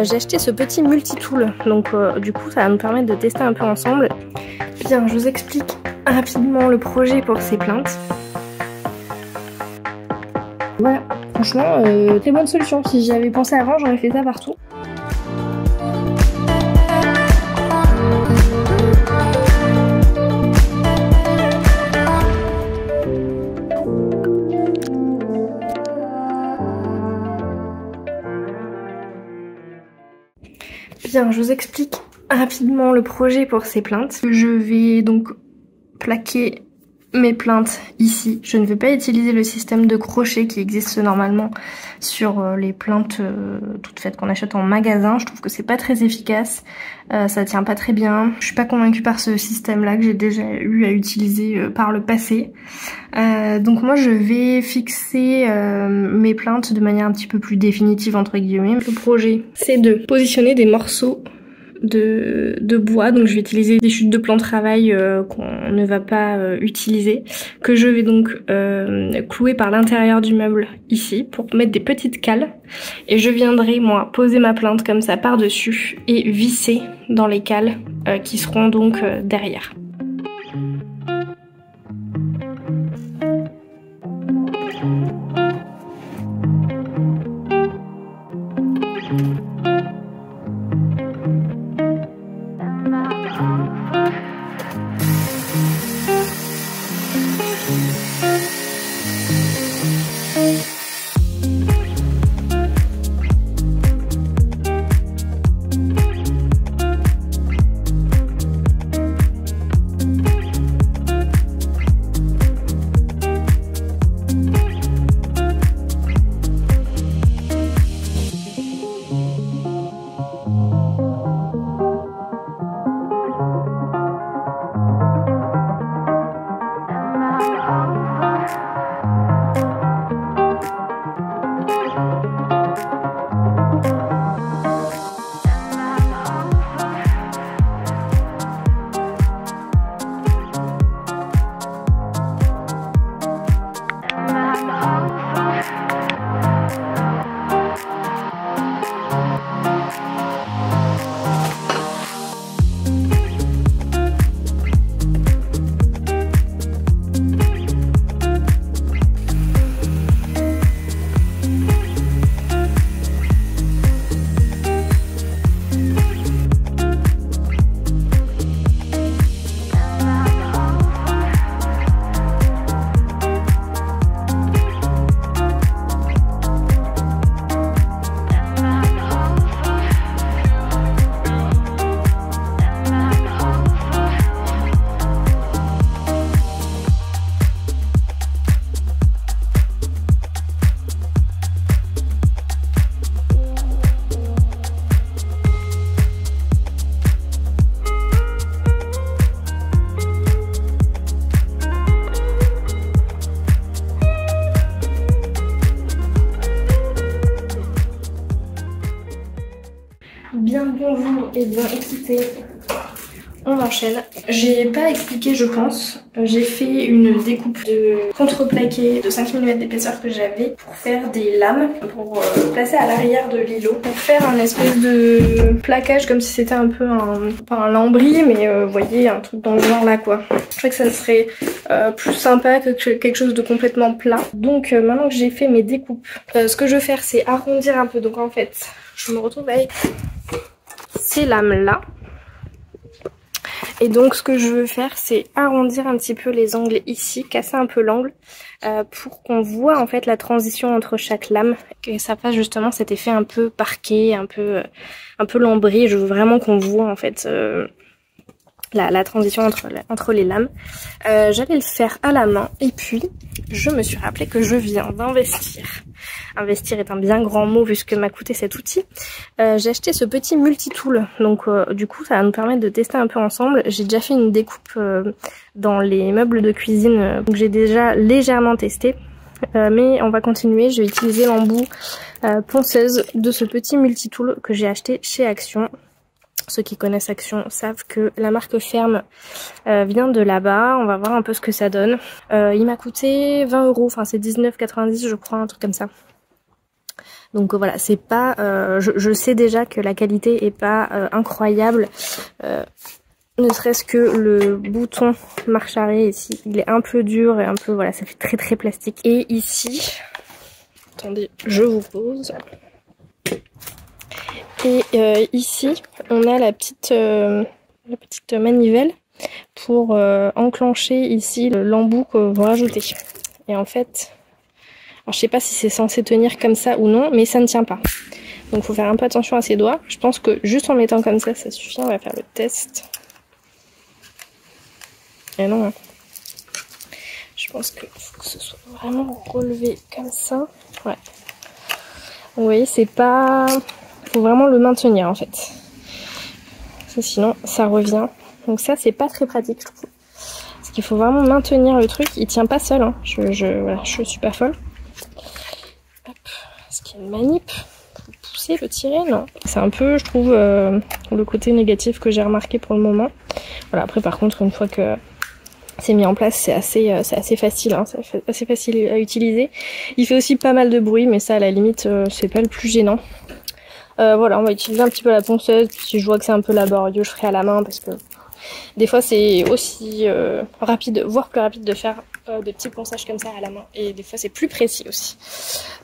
J'ai acheté ce petit multi-tool, donc du coup ça va nous permettre de tester un peu ensemble. Bien, je vous explique rapidement le projet pour ces plaintes. Voilà, franchement, très bonne solution. Si j'y avais pensé avant, j'aurais fait ça partout. Bien, je vous explique rapidement le projet pour ces plaintes. Je vais donc plaquer mes plaintes ici. Je ne vais pas utiliser le système de crochet qui existe normalement sur les plaintes toutes faites qu'on achète en magasin. Je trouve que c'est pas très efficace, ça tient pas très bien. Je suis pas convaincue par ce système là que j'ai déjà eu à utiliser par le passé. Donc moi je vais fixer mes plaintes de manière un petit peu plus définitive entre guillemets. Le projet c'est de positionner des morceaux de bois, donc je vais utiliser des chutes de plan de travail qu'on ne va pas utiliser, que je vais donc clouer par l'intérieur du meuble ici pour mettre des petites cales, et je viendrai moi poser ma plinte comme ça par dessus et visser dans les cales qui seront donc derrière. Bien bonjour et bien écoutez, on enchaîne. J'ai pas expliqué je pense, j'ai fait une découpe de contreplaqué de 5 mm d'épaisseur que j'avais pour faire des lames, pour placer à l'arrière de l'îlot, pour faire un espèce de plaquage comme si c'était un peu pas un lambris mais vous voyez un truc dans le genre là quoi. Je crois que ça serait plus sympa que quelque chose de complètement plat. Donc maintenant que j'ai fait mes découpes, ce que je vais faire c'est arrondir un peu. Donc en fait je me retrouve avec ces lames là. Et donc ce que je veux faire c'est arrondir un petit peu les angles ici, casser un peu l'angle pour qu'on voit en fait la transition entre chaque lame, que ça fasse justement cet effet un peu parquet, un peu lambris. Je veux vraiment qu'on voit en fait la transition entre les lames. J'allais le faire à la main et puis je me suis rappelé que je viens d'investir. Investir est un bien grand mot vu ce que m'a coûté cet outil. J'ai acheté ce petit multi-tool, donc du coup ça va nous permettre de tester un peu ensemble. J'ai déjà fait une découpe dans les meubles de cuisine, donc j'ai déjà légèrement testé. Mais on va continuer, je vais utiliser l'embout ponceuse de ce petit multi-tool que j'ai acheté chez Action. Ceux qui connaissent Action savent que la marque Ferme vient de là-bas. On va voir un peu ce que ça donne. Il m'a coûté 20 €, enfin c'est 19,90 je crois, un truc comme ça. Donc voilà, c'est pas, je sais déjà que la qualité est pas incroyable. Ne serait-ce que le bouton marche arrêt ici, il est un peu dur et un peu, voilà, ça fait très très plastique. Et ici, attendez, je vous pose. Et ici, on a la petite manivelle pour enclencher ici l'embout que vous rajoutez. Et en fait, alors je sais pas si c'est censé tenir comme ça ou non, mais ça ne tient pas. Donc faut faire un peu attention à ses doigts. Je pense que juste en mettant comme ça suffit. On va faire le test. Et non, hein. Je pense qu'il faut que ce soit vraiment relevé comme ça. Ouais. Vous voyez, c'est pas... faut vraiment le maintenir en fait. Sinon, ça revient. Donc ça, c'est pas très pratique, je trouve. Parce qu'il faut vraiment maintenir le truc. Il tient pas seul, hein. Voilà, je suis pas folle. Hop. Est-ce qu'il y a une manip? Faut pousser, le tirer? Non. C'est un peu, je trouve, le côté négatif que j'ai remarqué pour le moment. Voilà, après par contre, une fois que c'est mis en place, c'est assez facile, hein. C'est assez facile à utiliser. Il fait aussi pas mal de bruit, mais ça, à la limite, c'est pas le plus gênant. Voilà, on va utiliser un petit peu la ponceuse. Si je vois que c'est un peu laborieux, je ferai à la main parce que des fois c'est aussi rapide, voire plus rapide de faire des petits ponçages comme ça à la main. Et des fois c'est plus précis aussi.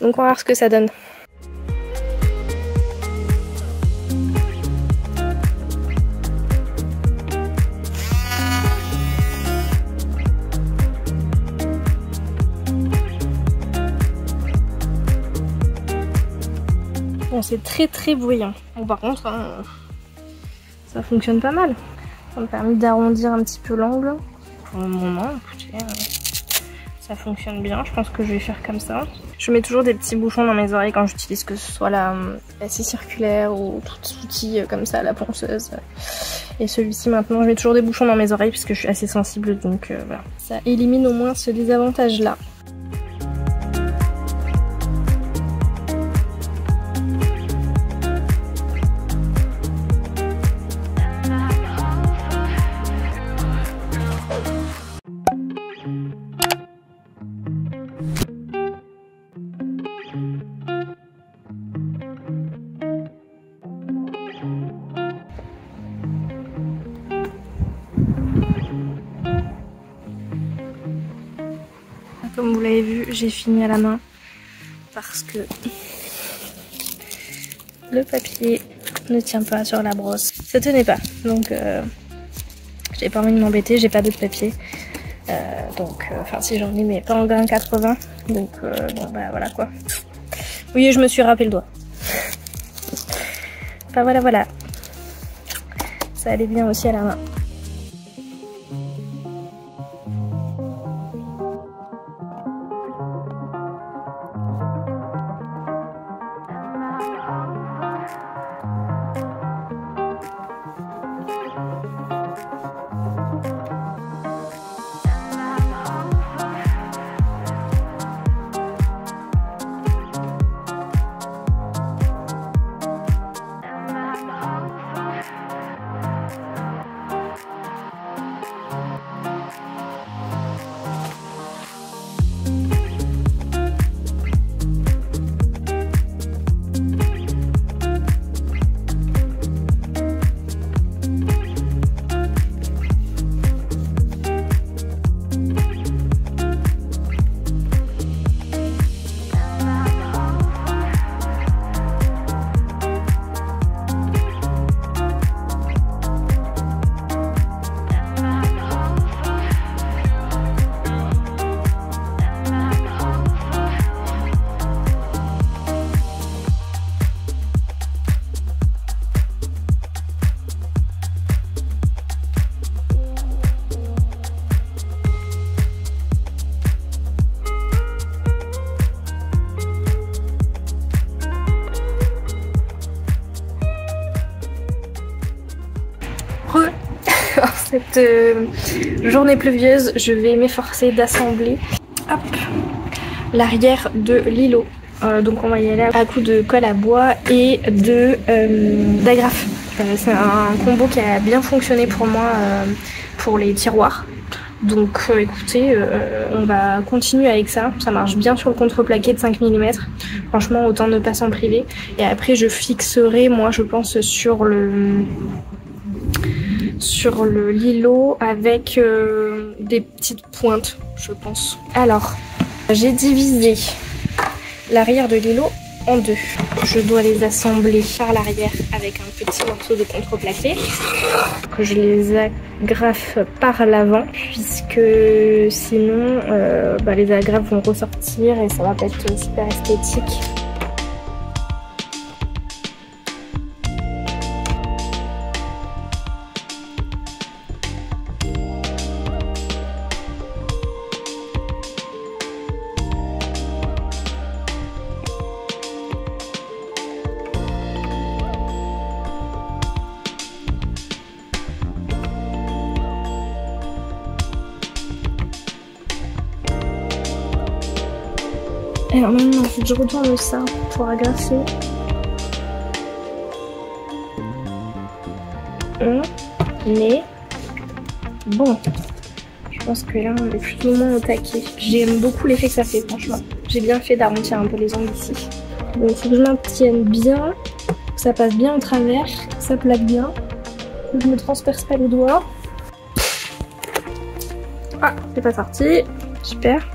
Donc on va voir ce que ça donne. Bon, c'est très très bruyant. Bon, par contre, hein, ça fonctionne pas mal. Ça m'a permis d'arrondir un petit peu l'angle. Pour le moment, écoutez, ça fonctionne bien. Je pense que je vais faire comme ça. Je mets toujours des petits bouchons dans mes oreilles quand j'utilise, que ce soit la scie circulaire ou tout outil comme ça, la ponceuse. Et celui-ci maintenant, je mets toujours des bouchons dans mes oreilles puisque je suis assez sensible. Donc voilà, ça élimine au moins ce désavantage-là. Comme vous l'avez vu, j'ai fini à la main parce que le papier ne tient pas sur la brosse. Ça tenait pas, donc j'ai pas envie de m'embêter, j'ai pas d'autre papier. Enfin si j'en ai, mais pas en grain 80. Donc bon bah voilà quoi. Oui, je me suis râpé le doigt. Enfin voilà. Ça allait bien aussi à la main. Cette journée pluvieuse, je vais m'efforcer d'assembler l'arrière de l'îlot. Donc on va y aller à coup de colle à bois et d'agrafe. C'est un combo qui a bien fonctionné pour moi pour les tiroirs. Donc écoutez, on va continuer avec ça. Ça marche bien sur le contreplaqué de 5 mm. Franchement, autant ne pas s'en priver. Et après, je fixerai, moi, je pense, sur le lilo avec des petites pointes, je pense. Alors, j'ai divisé l'arrière de l'îlot en deux. Je dois les assembler par l'arrière avec un petit morceau de contreplaqué. Que je les agrafe par l'avant puisque sinon les agrafes vont ressortir et ça va pas être super esthétique. Alors maintenant, il faut que je retourne ça pour agrafer. On est bon. Je pense que là, on est plus ou moins au taquet. J'aime beaucoup l'effet que ça fait, franchement. J'ai bien fait d'arrondir un peu les angles ici. Donc il faut que je maintienne bien, que ça passe bien au travers, que ça plaque bien, que je me transperce pas les doigts. Ah, c'est pas sorti. Super.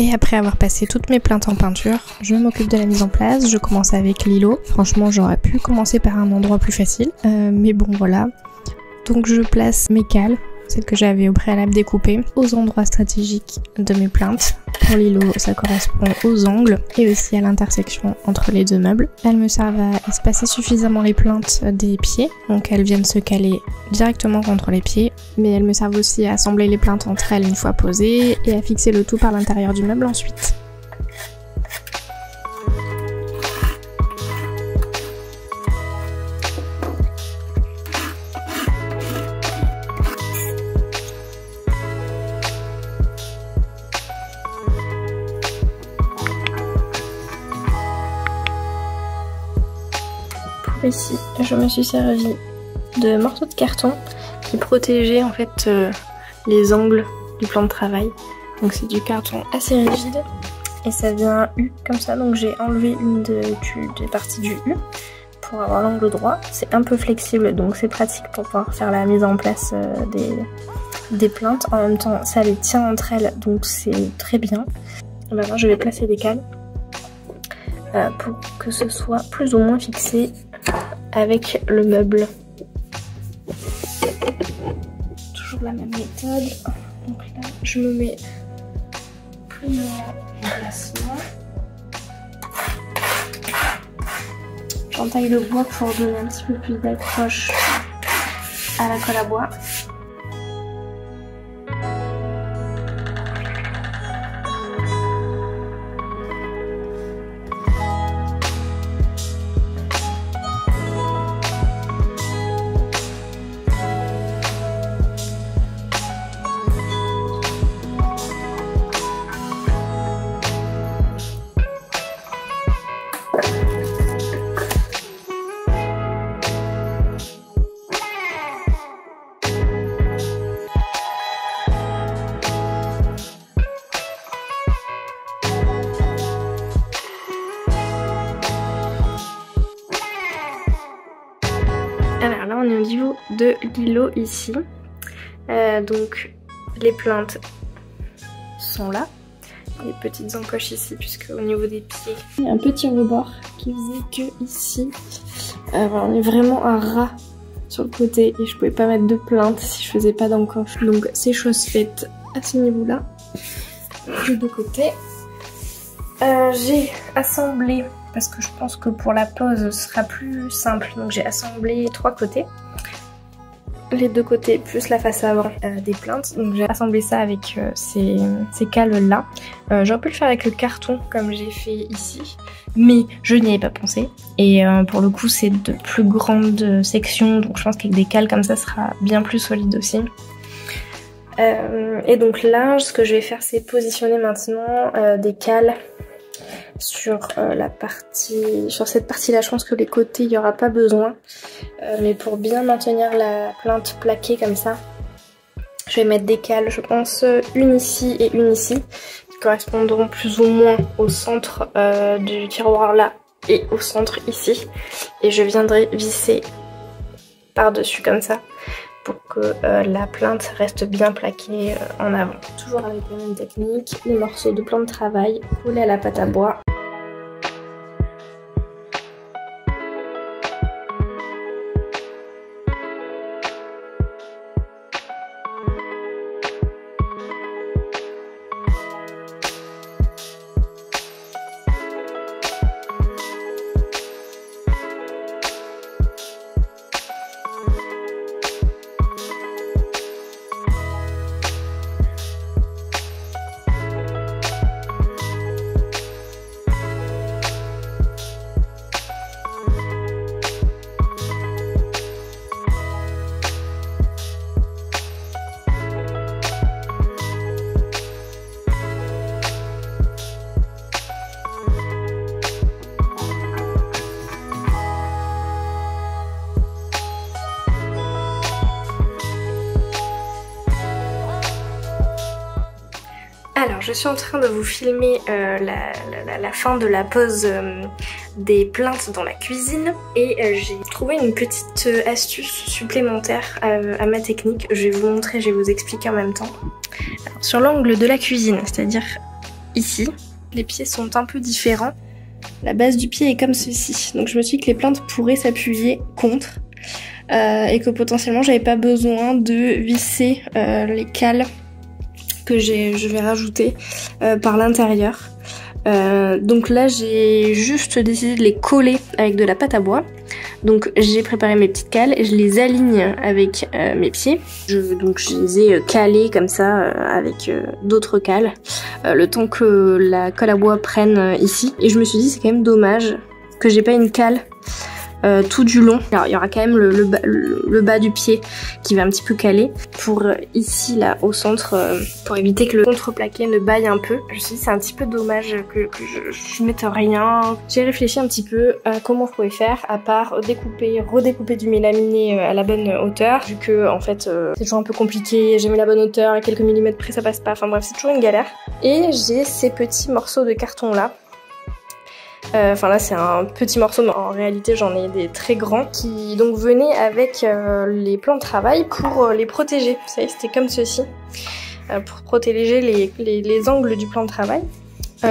Et après avoir passé toutes mes plaintes en peinture, je m'occupe de la mise en place. Je commence avec l'îlot. Franchement, j'aurais pu commencer par un endroit plus facile. Mais bon, voilà. Donc je place mes cales, celles que j'avais au préalable découpées, aux endroits stratégiques de mes plaintes. Pour l'îlot, ça correspond aux angles et aussi à l'intersection entre les deux meubles. Elles me servent à espacer suffisamment les plaintes des pieds, donc elles viennent se caler directement contre les pieds. Mais elles me servent aussi à assembler les plaintes entre elles une fois posées et à fixer le tout par l'intérieur du meuble ensuite. Ici, je me suis servi de morceaux de carton qui protégeaient en fait les angles du plan de travail. Donc c'est du carton assez rigide et ça vient un U comme ça. Donc j'ai enlevé une des parties du U pour avoir l'angle droit. C'est un peu flexible donc c'est pratique pour pouvoir faire la mise en place des plaintes. En même temps ça les tient entre elles donc c'est très bien. Et maintenant je vais placer des cales pour que ce soit plus ou moins fixé avec le meuble. Toujours la même méthode. Donc là, je me mets plus ou moins en placement. J'entaille le bois pour donner un petit peu plus d'accroche à la colle à bois. Alors là on est au niveau de l'îlot ici. Donc les plaintes sont là. Les petites encoches ici puisque au niveau des pieds il y a un petit rebord qui faisait que ici on est vraiment à ras sur le côté et je pouvais pas mettre de plainte si je faisais pas d'encoche. Donc c'est chose faite à ce niveau là. De deux côtés. J'ai assemblé parce que je pense que pour la pose ce sera plus simple, donc j'ai assemblé 3 côtés. Les 2 côtés plus la face avant des plaintes. Donc j'ai assemblé ça avec ces cales là. J'aurais pu le faire avec le carton comme j'ai fait ici, mais je n'y avais pas pensé. Et pour le coup c'est de plus grandes sections, donc je pense qu'avec des cales comme ça sera bien plus solide aussi. Et donc là ce que je vais faire c'est positionner maintenant des cales sur cette partie là. Je pense que les côtés il n'y aura pas besoin, mais pour bien maintenir la plainte plaquée comme ça je vais mettre des cales, je pense une ici et une ici qui correspondront plus ou moins au centre du tiroir là et au centre ici, et je viendrai visser par dessus comme ça pour que la plainte reste bien plaquée en avant. Toujours avec la même technique, les morceaux de plan de travail collés à la pâte à bois. Alors je suis en train de vous filmer la fin de la pose des plaintes dans la cuisine et j'ai trouvé une petite astuce supplémentaire à ma technique. Je vais vous montrer, je vais vous expliquer en même temps. Alors, sur l'angle de la cuisine, c'est-à-dire ici, les pieds sont un peu différents. La base du pied est comme ceci, donc je me suis dit que les plaintes pourraient s'appuyer contre et que potentiellement j'avais pas besoin de visser les cales que je vais rajouter par l'intérieur. Donc là j'ai juste décidé de les coller avec de la pâte à bois. Donc j'ai préparé mes petites cales et je les aligne avec mes pieds. Donc je les ai calées comme ça avec d'autres cales le temps que la colle à bois prenne ici. Et je me suis dit c'est quand même dommage que j'ai pas une cale tout du long. Alors il y aura quand même le bas du pied qui va un petit peu caler pour ici là au centre pour éviter que le contreplaqué ne baille un peu. Je me suis dit c'est un petit peu dommage que je mette rien. J'ai réfléchi un petit peu à comment je pouvais faire à part redécouper du mélaminé à la bonne hauteur, vu que en fait c'est toujours un peu compliqué, j'ai mis la bonne hauteur et quelques millimètres près ça passe pas, enfin bref c'est toujours une galère. Et j'ai ces petits morceaux de carton là. Enfin là c'est un petit morceau mais en réalité j'en ai des très grands qui donc venaient avec les plans de travail pour les protéger. Vous savez c'était comme ceci pour protéger les angles du plan de travail.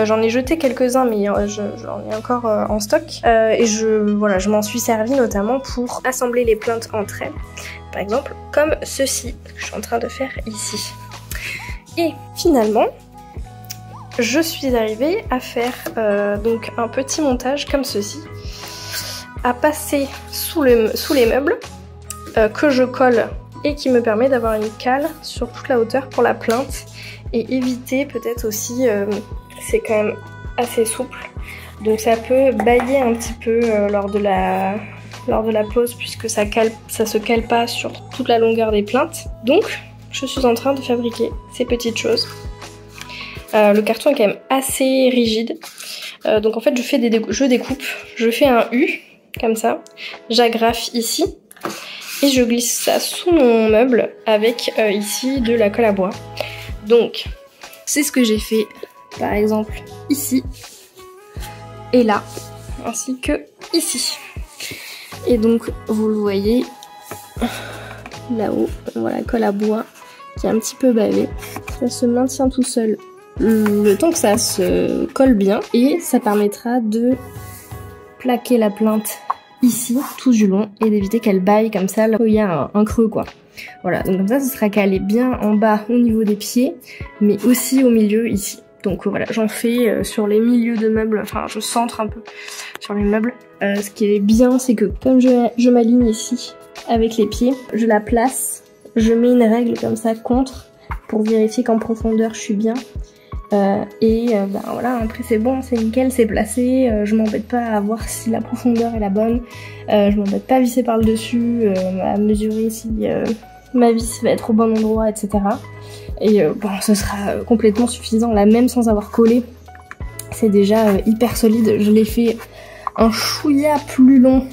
J'en ai jeté quelques-uns mais j'en ai encore en stock et je m'en suis servi notamment pour assembler les plaintes entre elles. Par exemple comme ceci que je suis en train de faire ici. Et finalement je suis arrivée à faire donc un petit montage comme ceci, à passer sous les meubles que je colle et qui me permet d'avoir une cale sur toute la hauteur pour la plainte et éviter peut-être aussi, c'est quand même assez souple, donc ça peut bailler un petit peu lors de la pose puisque ça se cale pas sur toute la longueur des plaintes. Donc je suis en train de fabriquer ces petites choses. Le carton est quand même assez rigide, donc en fait je découpe, je fais un U comme ça, j'agrafe ici et je glisse ça sous mon meuble avec ici de la colle à bois. Donc c'est ce que j'ai fait par exemple ici et là, ainsi que ici. Et donc vous le voyez, là-haut, voilà, colle à bois qui est un petit peu bavé. Ça se maintient tout seul le temps que ça se colle bien et ça permettra de plaquer la plinthe ici tout du long et d'éviter qu'elle baille comme ça là où il y a un creux quoi. Voilà, donc comme ça ce sera calé bien en bas au niveau des pieds mais aussi au milieu ici. Donc voilà, j'en fais sur les milieux de meubles, enfin je centre un peu sur les meubles. Ce qui est bien c'est que comme je m'aligne ici avec les pieds, je la place, je mets une règle comme ça contre pour vérifier qu'en profondeur je suis bien. Ben voilà, après c'est bon, c'est nickel, c'est placé, je m'embête pas à voir si la profondeur est la bonne, je m'embête pas à visser par le dessus, à mesurer si ma vis va être au bon endroit, etc. Et bon, ce sera complètement suffisant là, même sans avoir collé, c'est déjà hyper solide, je l'ai fait un chouïa plus long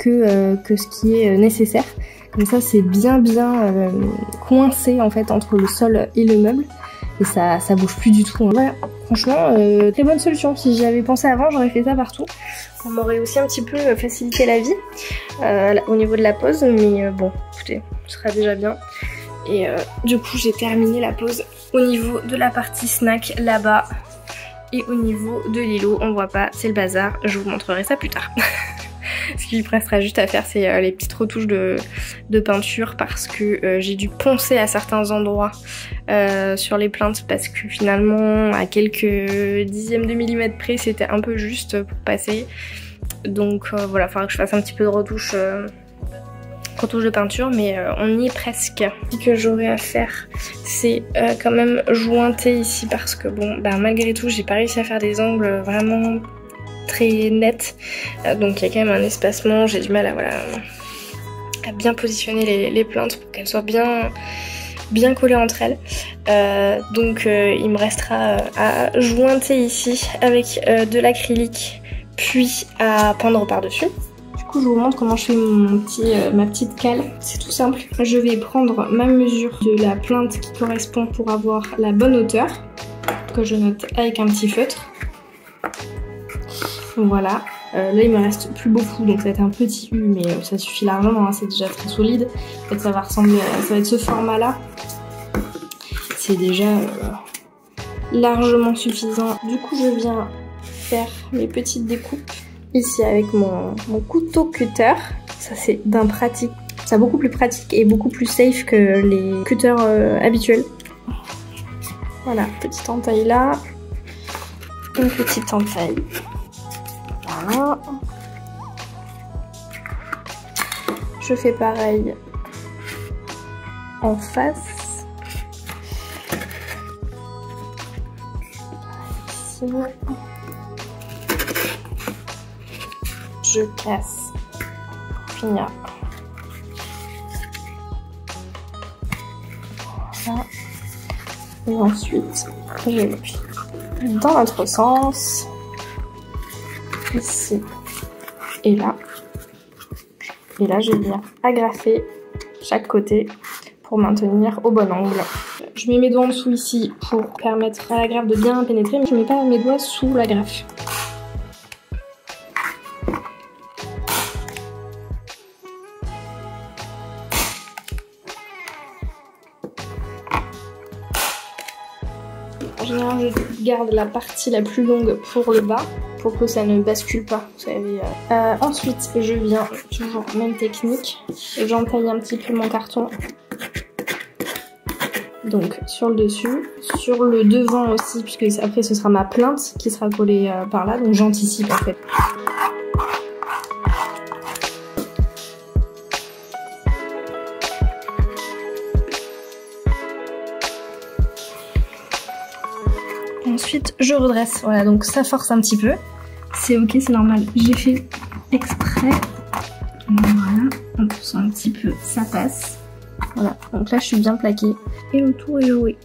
que ce qui est nécessaire, comme ça c'est bien coincé en fait entre le sol et le meuble. Et ça bouge plus du tout. Voilà, franchement, très bonne solution. Si j'y avais pensé avant, j'aurais fait ça partout. Ça m'aurait aussi un petit peu facilité la vie au niveau de la pose. Mais bon, écoutez, ce sera déjà bien. Et du coup, j'ai terminé la pose au niveau de la partie snack là-bas. Et au niveau de l'îlot, on voit pas, c'est le bazar. Je vous montrerai ça plus tard. Ce qui lui restera juste à faire, c'est les petites retouches de peinture parce que j'ai dû poncer à certains endroits sur les plinthes parce que finalement à quelques dixièmes de millimètre près c'était un peu juste pour passer. Donc voilà, il faudra que je fasse un petit peu de retouche de peinture, mais on y est presque. Ce que j'aurais à faire, c'est quand même jointer ici parce que bon, bah, malgré tout, j'ai pas réussi à faire des angles vraiment très net, donc il y a quand même un espacement, j'ai du mal à, voilà, à bien positionner les plinthes pour qu'elles soient bien collées entre elles. Donc il me restera à jointer ici avec de l'acrylique puis à peindre par dessus. Du coup je vous montre comment je fais ma petite cale, c'est tout simple. Je vais prendre ma mesure de la plinthe qui correspond pour avoir la bonne hauteur que je note avec un petit feutre. Voilà, là il me reste plus beaucoup donc ça va être un petit U mais ça suffit largement, hein, c'est déjà très solide. En fait ça va ressembler à, ça va être ce format là, c'est déjà largement suffisant. Du coup je viens faire mes petites découpes ici avec mon couteau cutter. Ça c'est d'un pratique, c'est beaucoup plus pratique et beaucoup plus safe que les cutters habituels. Voilà, petite entaille là, une petite entaille. Voilà. Je fais pareil en face. Ici. Je casse pour finir. Voilà. Et ensuite, je vais dans l'autre sens. Ici et là je viens agrafer chaque côté pour maintenir au bon angle. Je mets mes doigts en dessous ici pour permettre à l'agrafe de bien pénétrer, mais je mets pas mes doigts sous l'agrafe. En général, je garde la partie la plus longue pour le bas, pour que ça ne bascule pas, vous savez. Ensuite, je viens, toujours même technique, j'entaille un petit peu mon carton. Donc sur le dessus, sur le devant aussi, puisque après ce sera ma plinthe qui sera collée par là, donc j'anticipe en fait. Ensuite, je redresse. Voilà, donc ça force un petit peu. C'est ok, c'est normal. J'ai fait exprès. Voilà, on pousse un petit peu, ça passe. Voilà, donc là je suis bien plaquée. Et le tour est joué.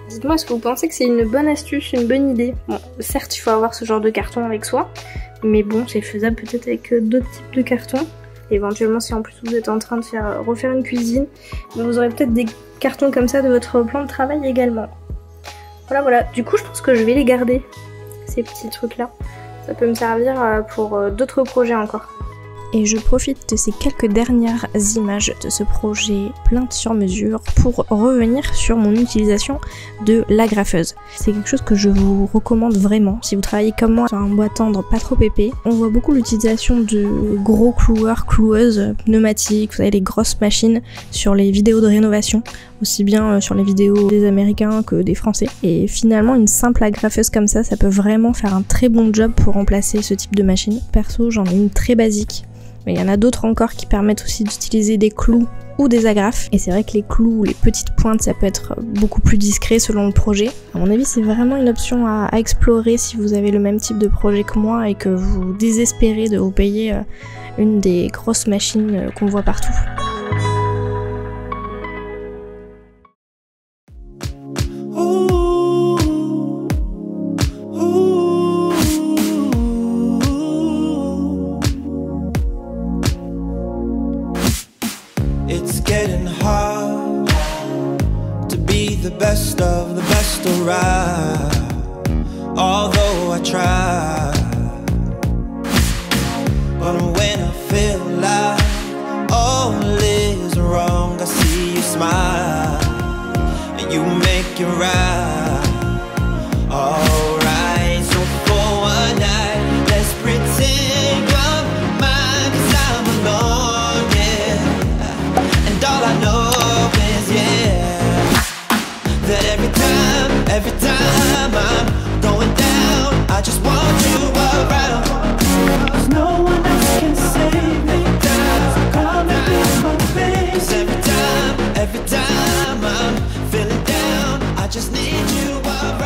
Dites-moi, est-ce que vous pensez que c'est une bonne astuce, une bonne idée? Bon, certes, il faut avoir ce genre de carton avec soi. Mais bon, c'est faisable peut-être avec d'autres types de cartons. Éventuellement, si en plus vous êtes en train de refaire une cuisine, vous aurez peut-être des cartons comme ça de votre plan de travail également. Voilà, du coup je pense que je vais les garder, ces petits trucs là. Ça peut me servir pour d'autres projets encore. et je profite de ces quelques dernières images de ce projet plainte sur mesure pour revenir sur mon utilisation de l'agrafeuse. C'est quelque chose que je vous recommande vraiment si vous travaillez comme moi sur un bois tendre pas trop épais. On voit beaucoup l'utilisation de gros cloueurs, cloueuses pneumatiques, vous savez les grosses machines sur les vidéos de rénovation, aussi bien sur les vidéos des Américains que des Français. Et finalement une simple agrafeuse comme ça peut vraiment faire un très bon job pour remplacer ce type de machine. Perso j'en ai une très basique, mais il y en a d'autres encore qui permettent aussi d'utiliser des clous ou des agrafes. Et c'est vrai que les clous ou les petites pointes ça peut être beaucoup plus discret selon le projet. À mon avis c'est vraiment une option à explorer si vous avez le même type de projet que moi et que vous désespérez de vous payer une des grosses machines qu'on voit partout. It's getting hard to be the best of the best around. Although I try, but when I feel like all is wrong, I see you smile and you make it right. Alright, so for one night, let's pretend you're mine, 'cause I'm alone, yeah. And all I know is, yeah, that every time I'm going down, I just want you around. 'Cause no one else can save me down, so come and be my baby. 'Cause every time I'm feeling down, I just need you around.